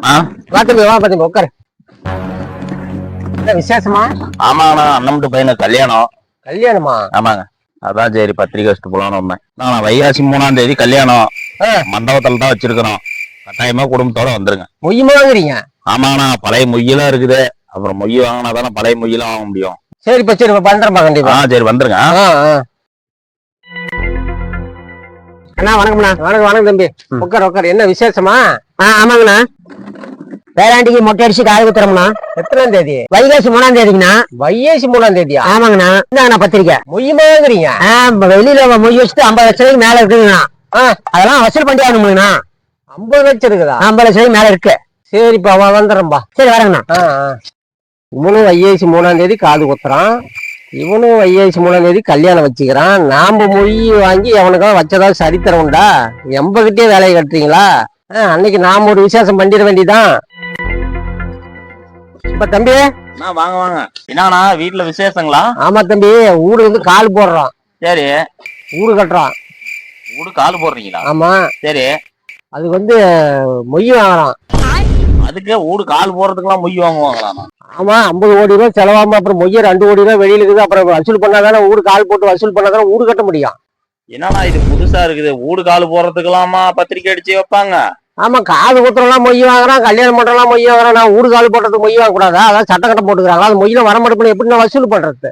வா தம்பி வா தம்பி உட்காரு. என்ன விசேஷமா? ஆமாங்கண்ணா, அண்ணன் பையனுக்கு கல்யாணம். கல்யாணமா? ஆமாங்க. அதான் சரி பத்திரிக்கை வச்சுட்டு போலான்னு வந்தேன். நான் வைகாசி 3ஆம் தேதி கல்யாணம். மண்டபத்துல தான் வச்சிருக்கிறோம். கட்டாயமா குடும்பத்தோட வந்துருங்க. மொய் வாங்குறீங்க? ஆமாங்கண்ணா, பழைய மொய்யெல்லாம் இருக்குது. அப்புறம் மொய் வாங்கினா தானே பழைய மொய்யெல்லாம் வாங்க முடியும். சரிப்பா சரி பண்றேன்ப்பா கண்டிப்பா. சரி வந்துருங்க. அண்ணா வணக்கம்ண்ணா. வணக்கம் வணக்கம் தம்பி. உட்கார் உட்கார். என்ன விசேஷமா? ஆமாங்கண்ணா, பேராண்டிக்கு மொட்டை அடிச்சு காது குத்துறோம்ண்ணா. எத்தனாம் தேதி? வைகாசி 3ஆம் தேதிங்கண்ணா. வைகாசி 3ஆம் தேதியா? ஆமாங்கண்ணா. இந்தாங்கண்ணா பத்திரிக்கை. மொய் வாங்குறீங்க? வெளியில மொய் வச்சுட்டு 50 லட்சம் மேல இருக்குங்கண்ணா. அதெல்லாம் வசூல் பண்ணி ஆகணும்ண்ணா. 50 லட்சம் இருக்குதா? 50 லட்சம் மேல இருக்கு. சரிப்பா வந்துடுறேன்பா. சரி வரேங்கண்ணா. இவனும் வைகாசி 3ஆம் தேதி காது குத்துறான். இவனும் வைகாசி 3ஆம் தேதி கல்யாணம் வச்சுக்கிறான். நாம மொய் வாங்கி அவனுக்கெல்லாம் வச்சதாவது சரித்திரம் உண்டா? எம்பகிட்டே வேலையை கட்டுறீங்களா? அன்னைக்கு நாம ஒரு விசேஷம் பண்ணிட வேண்டியதான். இப்ப தம்பி வாங்க வாங்க. என்னண்ணா வீட்டுல விசேஷங்களா? ஆமா தம்பி, ஊடு வந்து கால் போடுறான். சரி. ஊடு கட்டுறான். ஊடு கால் போடுறீங்களா? ஆமா. சரி. அது வந்து மொய் வாங்குறான். அதுக்கு ஊடு கால் போடுறதுக்கெல்லாம் மொய் வாங்குவாங்களா? ஆமா, 50 கோடி ரூபாய் செலவாம அப்புறம் மொய்ய 2 கோடி ரூபாய் வெளியில இருக்குது. அப்புறம் வசூல் பண்ணாதானே ஊடு கால் போட்டு வசூல் பண்ணாதானே ஊடு கட்ட முடியும். என்னன்னா இது புதுசா இருக்குது. ஊடு கால் போடுறதுக்கெல்லாமா பத்திரிக்கை அடிச்சு வைப்பாங்க? ஆமா, காது குத்துறலாம் மொய் வாங்குறான், கல்யாணம் பண்றலாம் மொய் வாங்குறான். நான் ஊடு கால் போடுறதுக்கு மொய் வாங்க கூடாதா? அதான் சட்டக்கட்டம் போட்டுக்கிறாங்களா? அது மொய்யில வரமாட்டேன்னு எப்படி நான் வசூல் பண்றது?